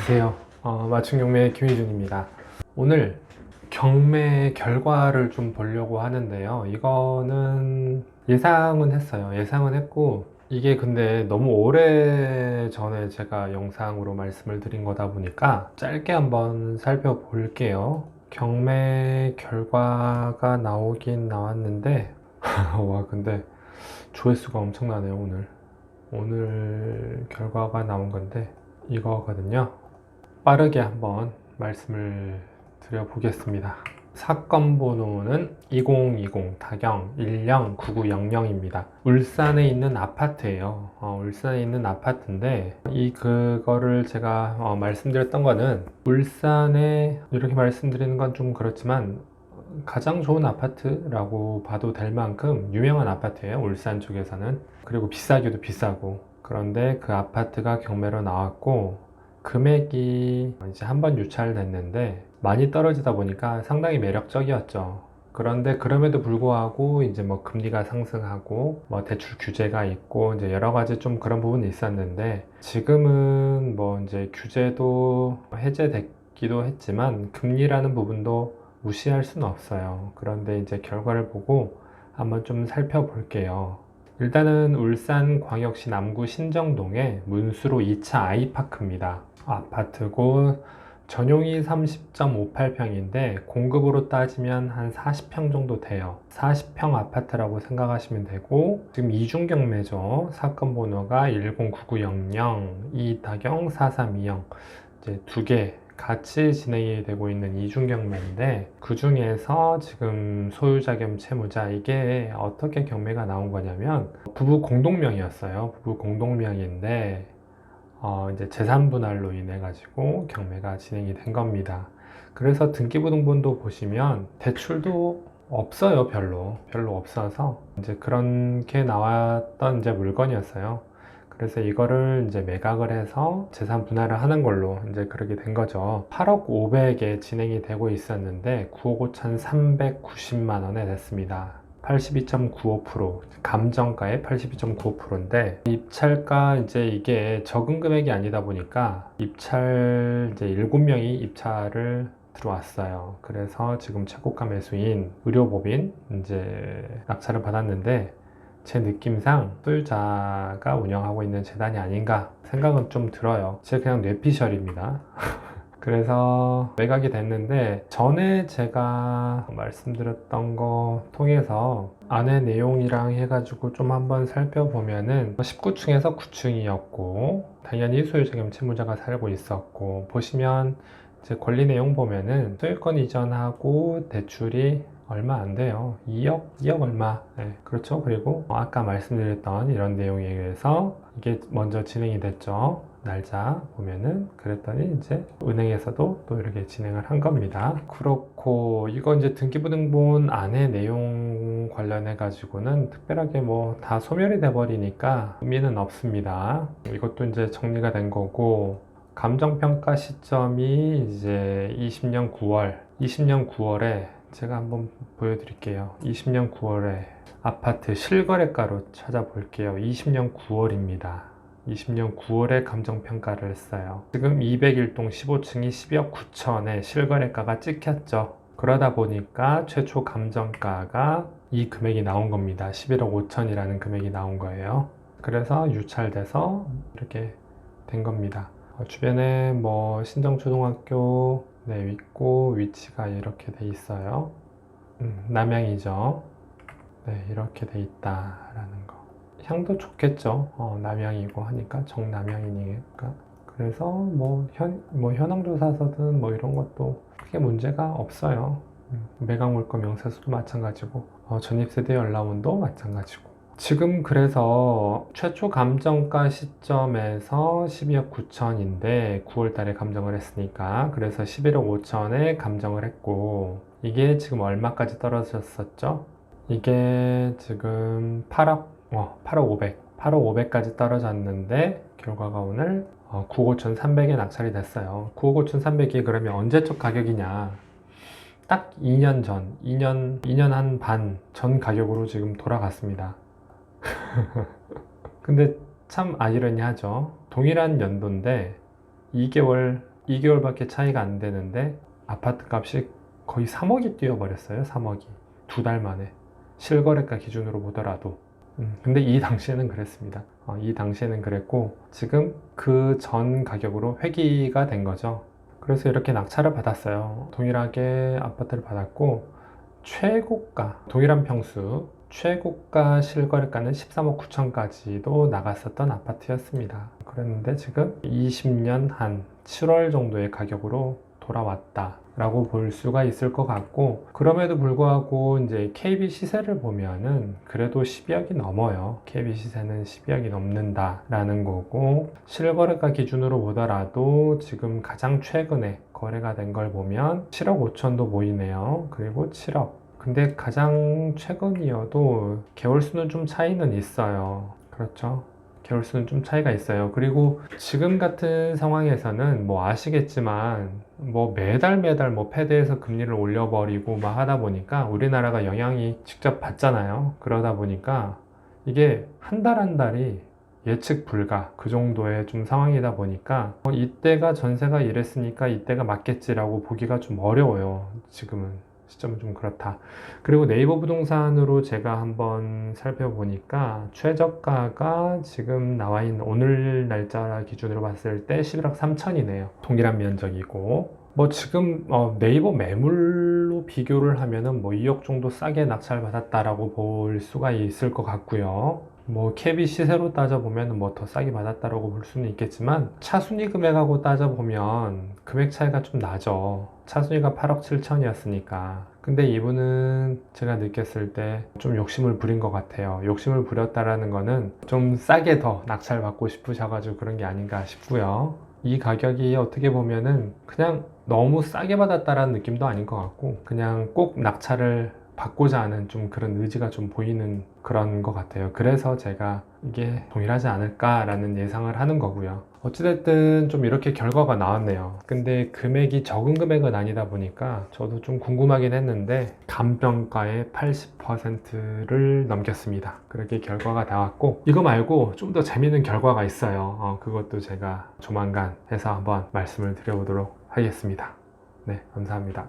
안녕하세요. 맞춤 경매 김희준입니다. 오늘 경매 결과를 좀 보려고 하는데요. 이거는 예상은 했어요. 예상은 했고, 이게 근데 너무 오래 전에 제가 영상으로 말씀을 드린 거다 보니까 짧게 한번 살펴볼게요. 경매 결과가 나오긴 나왔는데, 와, 근데 조회수가 엄청나네요, 오늘. 오늘 결과가 나온 건데, 이거거든요. 빠르게 한번 말씀을 드려보겠습니다. 사건 번호는 2020 타경 109900입니다. 울산에 있는 아파트예요. 울산에 있는 아파트인데 그거를 제가 말씀드렸던 거는 울산에 이렇게 말씀드리는 건 좀 그렇지만 가장 좋은 아파트라고 봐도 될 만큼 유명한 아파트예요. 울산 쪽에서는. 그리고 비싸기도 비싸고. 그런데 그 아파트가 경매로 나왔고 금액이 이제 한번 유찰됐는데 많이 떨어지다 보니까 상당히 매력적이었죠. 그런데 그럼에도 불구하고 이제 뭐 금리가 상승하고 뭐 대출 규제가 있고 이제 여러 가지 좀 그런 부분이 있었는데 지금은 뭐 이제 규제도 해제됐기도 했지만 금리라는 부분도 무시할 수는 없어요. 그런데 이제 결과를 보고 한번 좀 살펴볼게요. 일단은 울산광역시 남구 신정동의 문수로 2차 아이파크입니다. 아파트고 전용이 30.58평인데 공급으로 따지면 한 40평 정도 돼요. 40평 아파트라고 생각하시면 되고 지금 이중 경매죠. 사건 번호가 109900, 이다경 4320 이제 두 개 같이 진행이 되고 있는 이중 경매인데 그 중에서 지금 소유자 겸 채무자 이게 어떻게 경매가 나온 거냐면 부부 공동명이었어요. 부부 공동명인데 이제 재산 분할로 인해 가지고 경매가 진행이 된 겁니다. 그래서 등기부등본도 보시면 대출도 없어요. 별로 없어서 이제 그렇게 나왔던 이제 물건이었어요. 그래서 이거를 이제 매각을 해서 재산 분할을 하는 걸로 이제 그렇게 된 거죠. 8억 5백에 진행이 되고 있었는데 9억 5,390만 원에 됐습니다. 82.95% 감정가의 82.95%인데 입찰가 이제 이게 적은 금액이 아니다 보니까 입찰 이제 7명이 입찰을 들어왔어요. 그래서 지금 최고가 매수인 의료법인 이제 낙찰을 받았는데 제 느낌상 소유자가 운영하고 있는 재단이 아닌가 생각은 좀 들어요. 제 그냥 뇌피셜입니다. 그래서 매각이 됐는데 전에 제가 말씀드렸던 거 통해서 안에 내용이랑 해가지고 좀 한번 살펴보면은 19층에서 9층이었고 당연히 소유자 겸 채무자가 살고 있었고 보시면 이제 권리 내용 보면은 소유권 이전하고 대출이 얼마 안 돼요. 2억 얼마. 네, 그렇죠. 그리고 아까 말씀드렸던 이런 내용에 의해서 이게 먼저 진행이 됐죠. 날짜 보면은 그랬더니 이제 은행에서도 또 이렇게 진행을 한 겁니다. 그렇고 이거 이제 등기부등본 안에 내용 관련해 가지고는 특별하게 뭐 다 소멸이 돼 버리니까 의미는 없습니다. 이것도 이제 정리가 된 거고 감정평가 시점이 이제 20년 9월에 제가 한번 보여드릴게요. 20년 9월에 아파트 실거래가로 찾아볼게요. 20년 9월입니다. 20년 9월에 감정평가를 했어요. 지금 201동 15층이 12억 9천에 실거래가가 찍혔죠. 그러다 보니까 최초 감정가가 이 금액이 나온 겁니다. 11억 5천이라는 금액이 나온 거예요. 그래서 유찰돼서 이렇게 된 겁니다. 주변에 뭐 신정초등학교 네, 있고 위치가 이렇게 돼 있어요. 남양이죠. 네, 이렇게 돼 있다라는 거. 향도 좋겠죠. 남양이고 하니까 정남양이니까. 그래서 뭐 현황조사서든 뭐 이런 것도 크게 문제가 없어요. 매각물건 명세서도 마찬가지고 전입세대 연락원도 마찬가지고. 지금 그래서 최초 감정가 시점에서 12억 9천인데 9월 달에 감정을 했으니까 그래서 11억 5천에 감정을 했고 이게 지금 얼마까지 떨어졌었죠? 이게 지금 8억 500까지 떨어졌는데 결과가 오늘 9억 5천3백에 낙찰이 됐어요. 9억 5천3백이 그러면 언제적 가격이냐? 딱 2년 전, 2년 한 반 전 가격으로 지금 돌아갔습니다. 근데 참 아이러니하죠. 동일한 연도인데 2개월 2개월밖에 차이가 안 되는데 아파트 값이 거의 3억이 뛰어버렸어요. 3억이. 2달 만에. 실거래가 기준으로 보더라도. 근데 이 당시에는 그랬습니다. 이 당시에는 그랬고 지금 그 전 가격으로 회귀가 된 거죠. 그래서 이렇게 낙찰을 받았어요. 동일하게 아파트를 받았고 최고가, 동일한 평수, 최고가 실거래가는 13억 9천까지도 나갔었던 아파트였습니다. 그랬는데 지금 20년 한 7월 정도의 가격으로 돌아왔다 라고 볼 수가 있을 것 같고, 그럼에도 불구하고 이제 KB 시세를 보면은 그래도 12억이 넘어요. KB 시세는 12억이 넘는다 라는 거고, 실거래가 기준으로 보더라도 지금 가장 최근에 거래가 된 걸 보면 7억 5천도 보이네요. 그리고 7억. 근데 가장 최근이어도 개월수는 좀 차이는 있어요. 그렇죠? 개월수는 좀 차이가 있어요. 그리고 지금 같은 상황에서는 뭐 아시겠지만 뭐 매달 뭐 패드에서 금리를 올려버리고 막 하다 보니까 우리나라가 영향이 직접 받잖아요. 그러다 보니까 이게 한 달 한 달이 예측 불가 그 정도의 좀 상황이다 보니까 이때가 전세가 이랬으니까 이때가 맞겠지라고 보기가 좀 어려워요. 지금은. 시점은 좀 그렇다. 그리고 네이버 부동산으로 제가 한번 살펴보니까 최저가가 지금 나와 있는 오늘 날짜 기준으로 봤을 때 11억 3천이네요. 동일한 면적이고 뭐 지금 네이버 매물로 비교를 하면은 뭐 2억 정도 싸게 낙찰받았다라고 볼 수가 있을 것 같고요. 뭐 캡이 시세로 따져보면 뭐 더 싸게 받았다라고 볼 수는 있겠지만 차순위 금액하고 따져보면 금액 차이가 좀 나죠. 차순위가 8억 7천이었으니까. 근데 이분은 제가 느꼈을 때 좀 욕심을 부린 것 같아요. 욕심을 부렸다라는 거는 좀 싸게 더 낙찰 받고 싶으셔가지고 그런 게 아닌가 싶고요. 이 가격이 어떻게 보면은 그냥 너무 싸게 받았다라는 느낌도 아닌 것 같고, 그냥 꼭 낙찰을 받고자 하는 좀 그런 의지가 좀 보이는 그런 것 같아요. 그래서 제가 이게 동일하지 않을까라는 예상을 하는 거고요. 어찌됐든 좀 이렇게 결과가 나왔네요. 근데 금액이 적은 금액은 아니다 보니까 저도 좀 궁금하긴 했는데 감평가의 80%를 넘겼습니다. 그렇게 결과가 나왔고, 이거 말고 좀 더 재밌는 결과가 있어요. 그것도 제가 조만간 해서 한번 말씀을 드려보도록 하겠습니다. 네, 감사합니다.